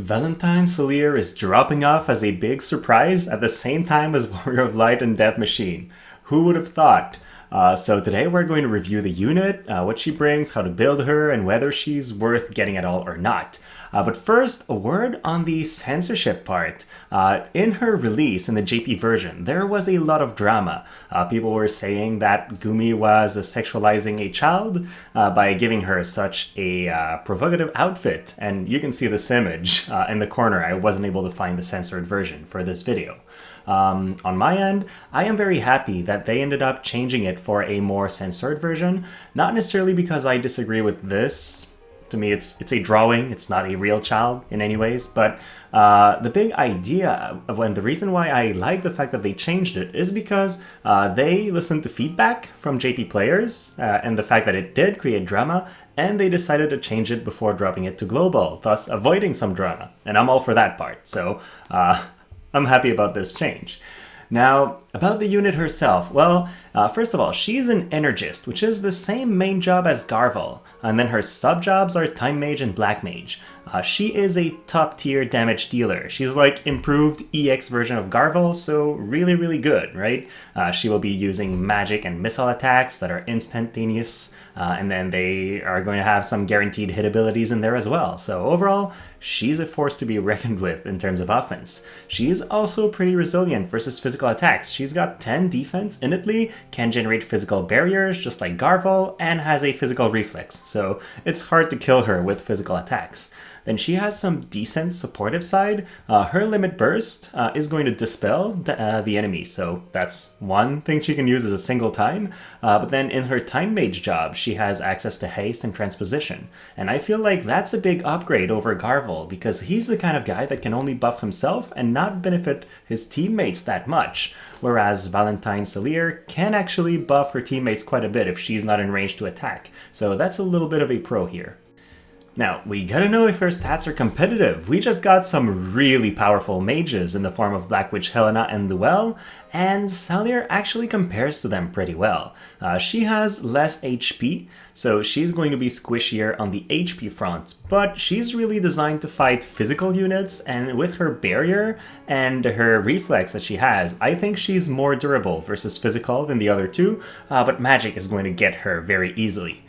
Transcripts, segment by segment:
Valentine Salire is dropping off as a big surprise at the same time as Warrior of Light and Death Machine. Who would have thought? So today we're going to review the unit, what she brings, how to build her, and whether she's worth getting at all or not. But first, a word on the censorship part. In her release in the JP version, there was a lot of drama. People were saying that Gumi was sexualizing a child by giving her such a provocative outfit. And you can see this image in the corner. I wasn't able to find the censored version for this video. On my end, I am very happy that they ended up changing it for a more censored version. Not necessarily because I disagree with this. To me, it's a drawing. It's not a real child in any ways. But the big idea and the reason why I like the fact that they changed it is because they listened to feedback from JP players and the fact that it did create drama, and they decided to change it before dropping it to global, thus avoiding some drama. And I'm all for that part. So I'm happy about this change. Now, about the unit herself, well, first of all, she's an Energist, which is the same main job as Garval, and then her sub-jobs are Time Mage and Black Mage. She is a top-tier damage dealer. She's like improved EX version of Garval, so really, really good, right? She will be using magic and missile attacks that are instantaneous, and then they are going to have some guaranteed hit abilities in there as well. So overall, she's a force to be reckoned with in terms of offense. She's also pretty resilient versus physical attacks. She's got 10 defense innately, can generate physical barriers just like Garval, and has a physical reflex, so it's hard to kill her with physical attacks. Then she has some decent supportive side. Her limit burst is going to dispel the enemy, so that's one thing she can use as a single time. But then in her Time Mage job, she has access to haste and transposition. And I feel like that's a big upgrade over Garval, because he's the kind of guy that can only buff himself and not benefit his teammates that much. Whereas Valentine Salire can actually buff her teammates quite a bit if she's not in range to attack. So that's a little bit of a pro here. Now, we gotta know if her stats are competitive. We just got some really powerful mages in the form of Black Witch Helena and Luelle, and Salire actually compares to them pretty well. She has less HP, so she's going to be squishier on the HP front, but she's really designed to fight physical units, and with her barrier and her reflex that she has, I think she's more durable versus physical than the other two, but magic is going to get her very easily.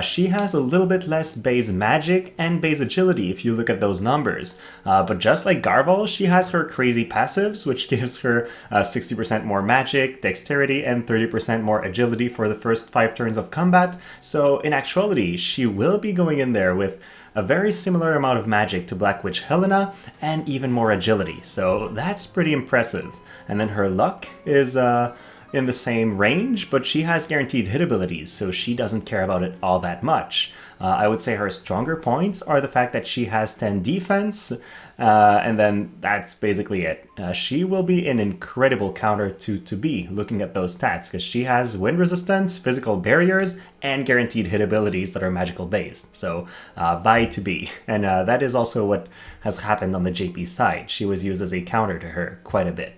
She has a little bit less base magic and base agility if you look at those numbers. But just like Garval, she has her crazy passives, which gives her 60% more magic, dexterity, and 30% more agility for the first 5 turns of combat. So in actuality, she will be going in there with a very similar amount of magic to Black Witch Helena and even more agility. So that's pretty impressive. And then her luck is in the same range, but she has guaranteed hit abilities, so she doesn't care about it all that much. I would say her stronger points are the fact that she has 10 defense, and then that's basically it. She will be an incredible counter to B, looking at those stats, because she has wind resistance, physical barriers, and guaranteed hit abilities that are magical based. So bye to B. And that is also what has happened on the JP side. She was used as a counter to her quite a bit.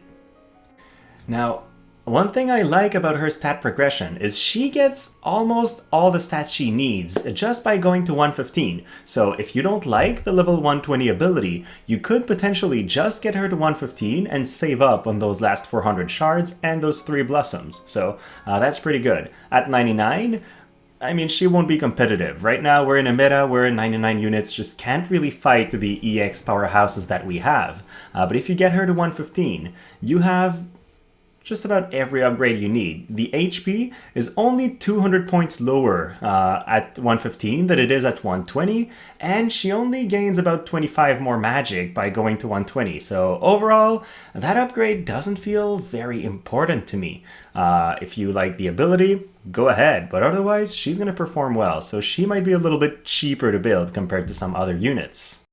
Now, one thing I like about her stat progression is she gets almost all the stats she needs just by going to 115. So if you don't like the level 120 ability, you could potentially just get her to 115 and save up on those last 400 shards and those 3 blossoms. So that's pretty good. At 99, I mean, she won't be competitive. Right now, we're in a meta where 99 units just can't really fight the EX powerhouses that we have. But if you get her to 115, you have just about every upgrade you need. The HP is only 200 points lower at 115 than it is at 120, and she only gains about 25 more magic by going to 120. So overall, that upgrade doesn't feel very important to me. If you like the ability, go ahead, but otherwise she's going to perform well, so she might be a little bit cheaper to build compared to some other units.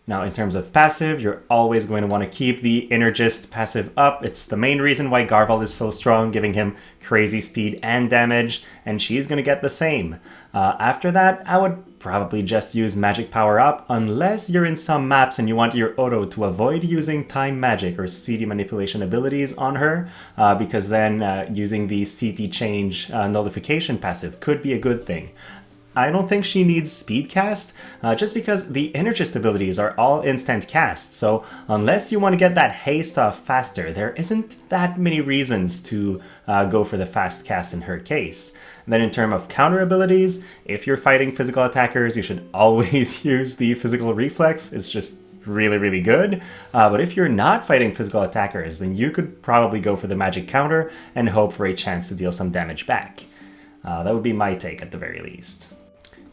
Now, in terms of passive, you're always going to want to keep the Energist passive up. It's the main reason why Garval is so strong, giving him crazy speed and damage, and she's going to get the same. After that, I would probably just use magic power up, unless you're in some maps and you want your auto to avoid using time magic or CD manipulation abilities on her, because then using the CT change nullification passive could be a good thing. I don't think she needs speed cast, just because the Energist abilities are all instant cast, so unless you want to get that haste off faster, there isn't that many reasons to go for the fast cast in her case. And then in terms of counter abilities, if you're fighting physical attackers, you should always use the physical reflex. It's just really good. But if you're not fighting physical attackers, then you could probably go for the magic counter and hope for a chance to deal some damage back. That would be my take at the very least.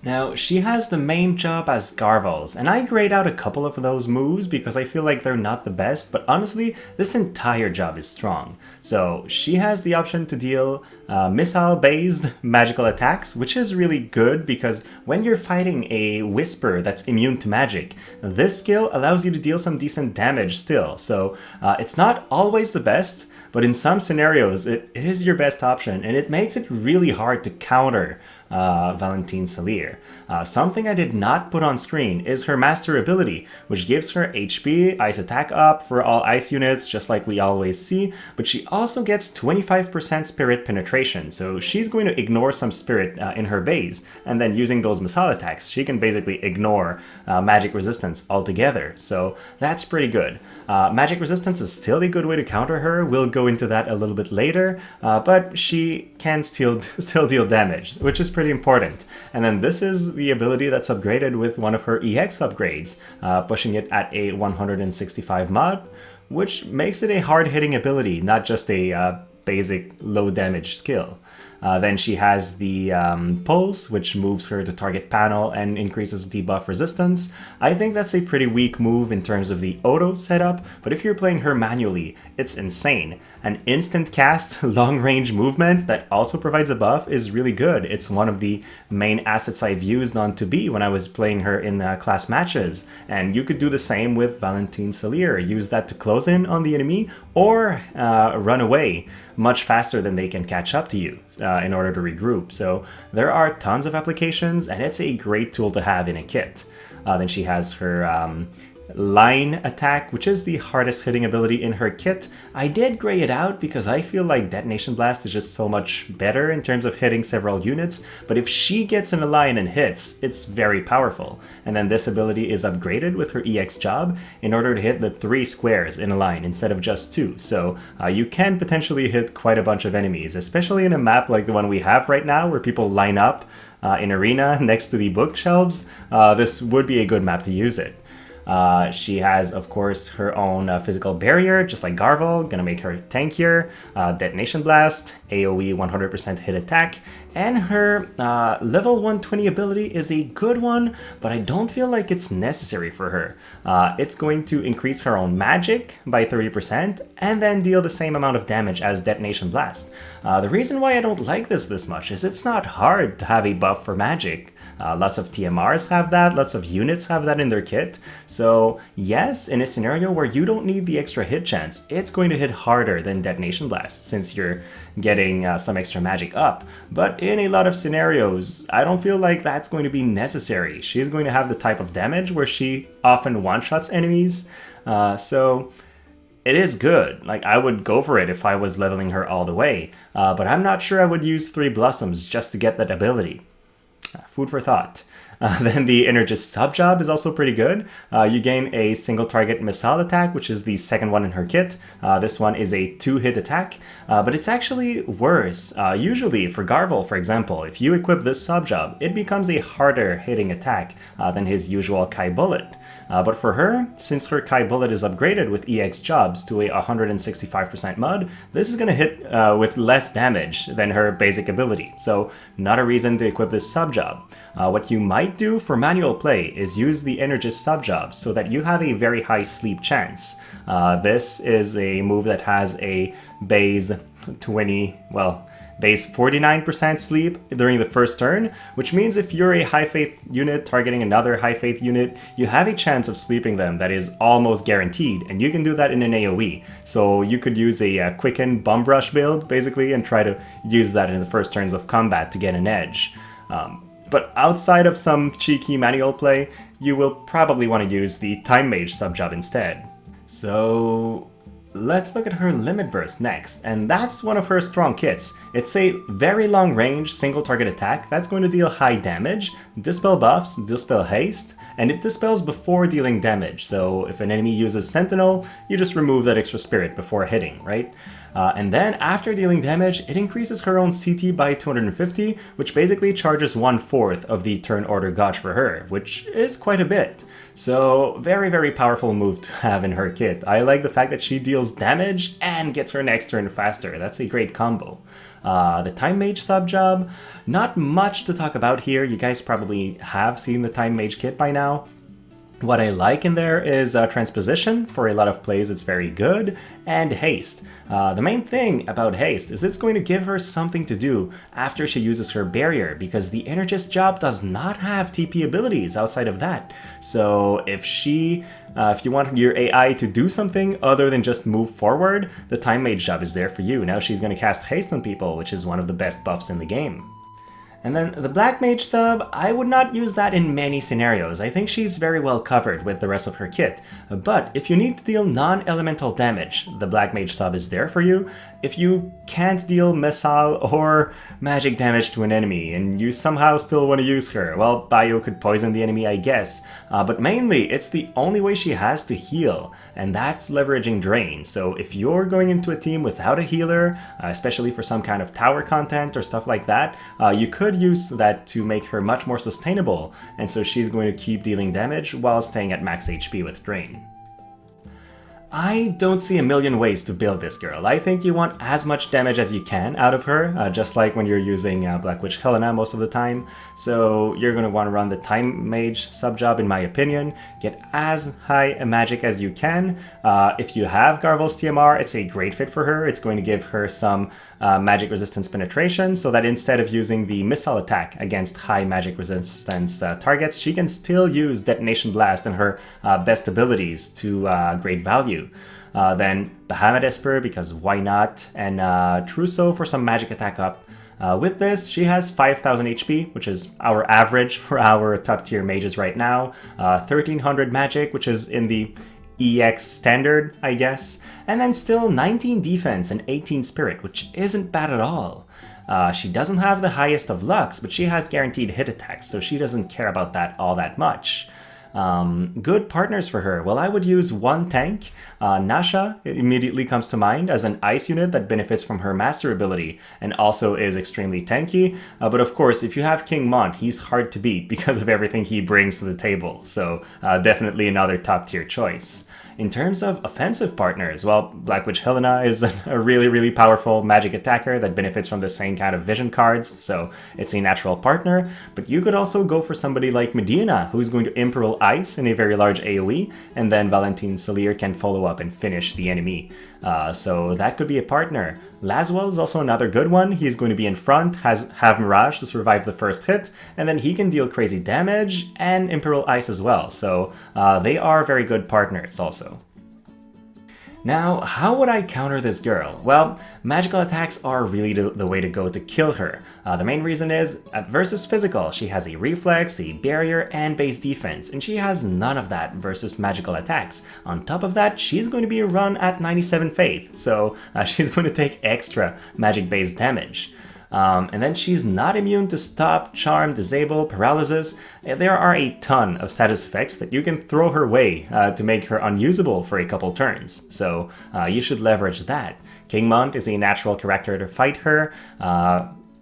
Now, she has the main job as Garvals, and I grade out a couple of those moves because I feel like they're not the best, but honestly, this entire job is strong. So, she has the option to deal missile-based magical attacks, which is really good because when you're fighting a Whisper that's immune to magic, this skill allows you to deal some decent damage still. So, it's not always the best, but in some scenarios, it is your best option, and it makes it really hard to counter Valentine Salire. Something I did not put on screen is her master ability, which gives her HP, ice attack up for all ice units, just like we always see, but she also gets 25% spirit penetration, so she's going to ignore some spirit in her base, and then using those missile attacks, she can basically ignore magic resistance altogether, so that's pretty good. Magic resistance is still a good way to counter her, we'll go into that a little bit later, but she can still deal damage, which is pretty important. And then this is the ability that's upgraded with one of her EX upgrades, pushing it at a 165 mod, which makes it a hard-hitting ability, not just a basic low damage skill. Then she has the Pulse, which moves her to target panel and increases debuff resistance. I think that's a pretty weak move in terms of the auto setup, but if you're playing her manually, it's insane. An instant cast, long range movement that also provides a buff is really good. It's one of the main assets I've used on 2B when I was playing her in class matches. And you could do the same with Valentine Salire. Use that to close in on the enemy or run away much faster than they can catch up to you in order to regroup. So there are tons of applications, and it's a great tool to have in a kit. Then she has her line attack, which is the hardest hitting ability in her kit. I did gray it out because I feel like Detonation Blast is just so much better in terms of hitting several units, but if she gets in a line and hits, it's very powerful. And then this ability is upgraded with her EX job in order to hit the 3 squares in a line instead of just 2. So you can potentially hit quite a bunch of enemies, especially in a map like the one we have right now where people line up in arena next to the bookshelves. This would be a good map to use it. She has, of course, her own physical barrier, just like Garval, gonna make her tankier, Detonation Blast, AoE 100% hit attack, and her level 120 ability is a good one, but I don't feel like it's necessary for her. It's going to increase her own magic by 30% and then deal the same amount of damage as Detonation Blast. The reason why I don't like this much is it's not hard to have a buff for magic. Lots of TMRs have that, lots of units have that in their kit. So yes, in a scenario where you don't need the extra hit chance, it's going to hit harder than Detonation Blast since you're getting some extra magic up. But in a lot of scenarios, I don't feel like that's going to be necessary. She's going to have the type of damage where she often one-shots enemies. So it is good. Like, I would go for it if I was leveling her all the way. But I'm not sure I would use 3 Blossoms just to get that ability. Food for thought. Then the Energist sub-job is also pretty good. You gain a single target missile attack, which is the second one in her kit. This one is a 2-hit attack, but it's actually worse. Usually for Garval, for example, if you equip this sub-job, it becomes a harder hitting attack than his usual Kai Bullet. But for her, since her Kai Bullet is upgraded with EX jobs to a 165% mod, this is going to hit with less damage than her basic ability, so not a reason to equip this sub-job. What you might do for manual play is use the Energist sub-job so that you have a very high sleep chance. This is a move that has a base 49% sleep during the first turn, which means if you're a high faith unit targeting another high faith unit, you have a chance of sleeping them that is almost guaranteed, and you can do that in an AoE. So you could use a quicken bum brush build basically and try to use that in the first turns of combat to get an edge. But outside of some cheeky manual play, you will probably want to use the Time Mage sub-job instead. So let's look at her Limit Burst next, and that's one of her strong kits. It's a very long range single target attack that's going to deal high damage, dispel buffs, dispel haste, and it dispels before dealing damage, so if an enemy uses Sentinel, you just remove that extra spirit before hitting, right? And then after dealing damage, it increases her own CT by 250, which basically charges 1/4 of the turn order gauge for her, which is quite a bit. So very, very powerful move to have in her kit. I like the fact that she deals damage and gets her next turn faster. That's a great combo. The Time Mage sub job, not much to talk about here. You guys probably have seen the Time Mage kit by now. What I like in there is transposition. For a lot of plays it's very good, and haste. The main thing about haste is it's going to give her something to do after she uses her barrier, because the Energist job does not have TP abilities outside of that. So if you want your AI to do something other than just move forward, the Time Mage job is there for you. Now she's going to cast haste on people, which is one of the best buffs in the game. And then the Black Mage sub, I would not use that in many scenarios. I think she's very well covered with the rest of her kit. But if you need to deal non-elemental damage, the Black Mage sub is there for you. If you can't deal missile or magic damage to an enemy and you somehow still want to use her, well, Bio could poison the enemy, I guess. But mainly, it's the only way she has to heal, and that's leveraging Drain. So if you're going into a team without a healer, especially for some kind of tower content or stuff like that, you could use that to make her much more sustainable, and so she's going to keep dealing damage while staying at max HP with Drain. I don't see a million ways to build this girl. I think you want as much damage as you can out of her, just like when you're using Black Witch Helena most of the time. So you're going to want to run the Time Mage sub-job in my opinion. Get as high a magic as you can. If you have Garvel's TMR, it's a great fit for her. It's going to give her some magic resistance penetration, so that instead of using the missile attack against high magic resistance targets, she can still use Detonation Blast and her best abilities to great value. Then Bahamut Esper, because why not, and Trousseau for some magic attack up. With this, she has 5,000 HP, which is our average for our top tier mages right now, 1,300 magic, which is in the EX standard, I guess, and then still 19 defense and 18 spirit, which isn't bad at all. She doesn't have the highest of lucks, but she has guaranteed hit attacks, so she doesn't care about that all that much. Good partners for her. Well, I would use one tank. Nasha immediately comes to mind as an ice unit that benefits from her master ability and also is extremely tanky. But of course, if you have King Mont, he's hard to beat because of everything he brings to the table. So definitely another top tier choice. In terms of offensive partners, well, Black Witch Helena is a really, really powerful magic attacker that benefits from the same kind of vision cards, so it's a natural partner. But you could also go for somebody like Medina, who's going to Imperial Ice in a very large AoE, and then Valentine Salire can follow up and finish the enemy. So that could be a partner. Laswell is also another good one. He's going to be in front, have Mirage to survive the first hit, and then he can deal crazy damage and Imperial Ice as well. So they are very good partners also. Now, how would I counter this girl? Well, magical attacks are really the way to go to kill her. The main reason is, versus physical, she has a reflex, a barrier, and base defense, and she has none of that versus magical attacks. On top of that, she's going to be run at 97 faith, so she's going to take extra magic-based damage. And then she's not immune to stop, charm, disable, paralysis. There are a ton of status effects that you can throw her way to make her unusable for a couple turns, so you should leverage that. King Mont is a natural character to fight her.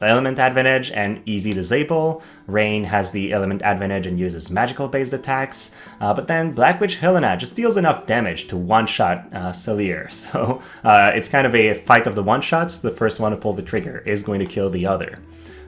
Element advantage and easy disable. Rain has the element advantage and uses magical based attacks. But then Black Witch Helena just deals enough damage to one-shot Salire. So it's kind of a fight of the one-shots. The first one to pull the trigger is going to kill the other.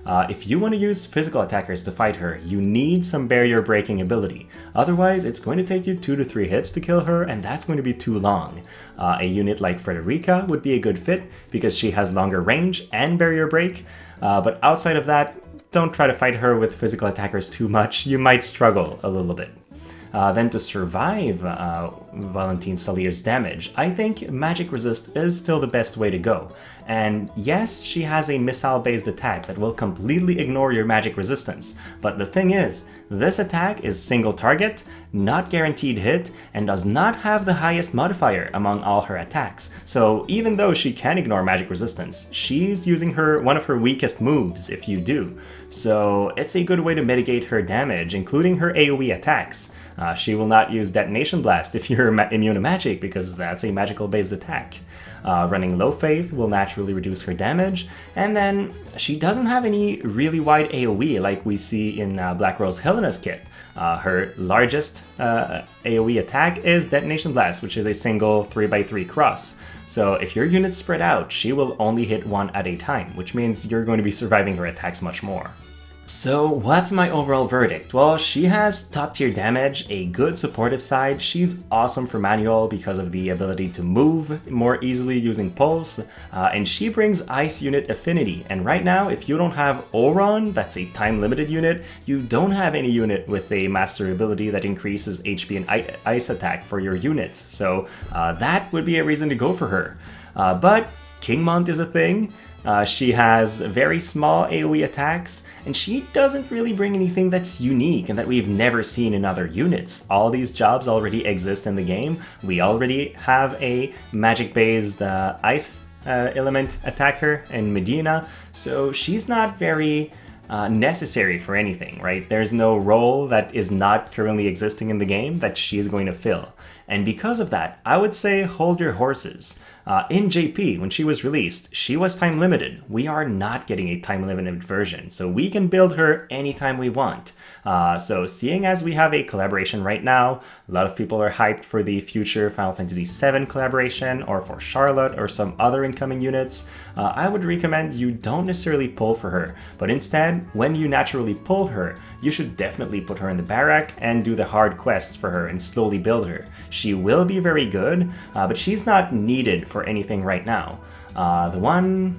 If you want to use physical attackers to fight her, you need some barrier breaking ability. Otherwise, it's going to take you 2 to 3 hits to kill her, and that's going to be too long. A unit like Frederica would be a good fit because she has longer range and barrier break. But outside of that, don't try to fight her with physical attackers too much. You might struggle a little bit. than to survive Valentine Salire's damage, I think magic resist is still the best way to go. And yes, she has a missile-based attack that will completely ignore your magic resistance, but the thing is, this attack is single target, not guaranteed hit, and does not have the highest modifier among all her attacks. So even though she can ignore magic resistance, she's using one of her weakest moves if you do. So it's a good way to mitigate her damage, including her AoE attacks. She will not use Detonation Blast if you're immune to magic, because that's a magical based attack. Running Low Faith will naturally reduce her damage, and then she doesn't have any really wide AoE like we see in Black Rose Helena's kit. Her largest AoE attack is Detonation Blast, which is a single 3x3 cross. So if your units spread out, she will only hit one at a time, which means you're going to be surviving her attacks much more. So what's my overall verdict? Well, she has top tier damage, a good supportive side, she's awesome for manual because of the ability to move more easily using pulse, and she brings ice unit affinity. And right now, if you don't have Oron, that's a time limited unit, you don't have any unit with a master ability that increases HP and ice attack for your units. So that would be a reason to go for her. But Kingmont is a thing. She has very small AoE attacks, and she doesn't really bring anything that's unique and that we've never seen in other units. All these jobs already exist in the game. We already have a magic-based ice element attacker in Medina, so she's not very necessary for anything, right? There's no role that is not currently existing in the game that she is going to fill. And because of that, I would say hold your horses. In JP, when she was released, she was time limited. We are not getting a time limited version, so we can build her anytime we want. So seeing as we have a collaboration right now, a lot of people are hyped for the future Final Fantasy VII collaboration, or for Charlotte or some other incoming units. I would recommend you don't necessarily pull for her, but instead, when you naturally pull her, you should definitely put her in the barrack and do the hard quests for her and slowly build her. She will be very good, but she's not needed for anything right now. The one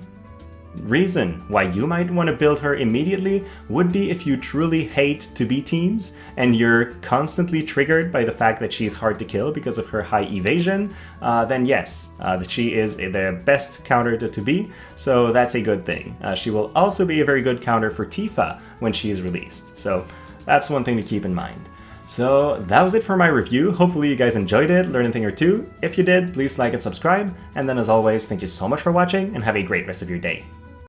reason why you might want to build her immediately would be if you truly hate 2B teams and you're constantly triggered by the fact that she's hard to kill because of her high evasion, then yes, she is the best counter to 2B, so that's a good thing. She will also be a very good counter for Tifa when she is released, so that's one thing to keep in mind. So that was it for my review. Hopefully you guys enjoyed it, learned a thing or two. If you did, please like and subscribe, and then as always, thank you so much for watching and have a great rest of your day.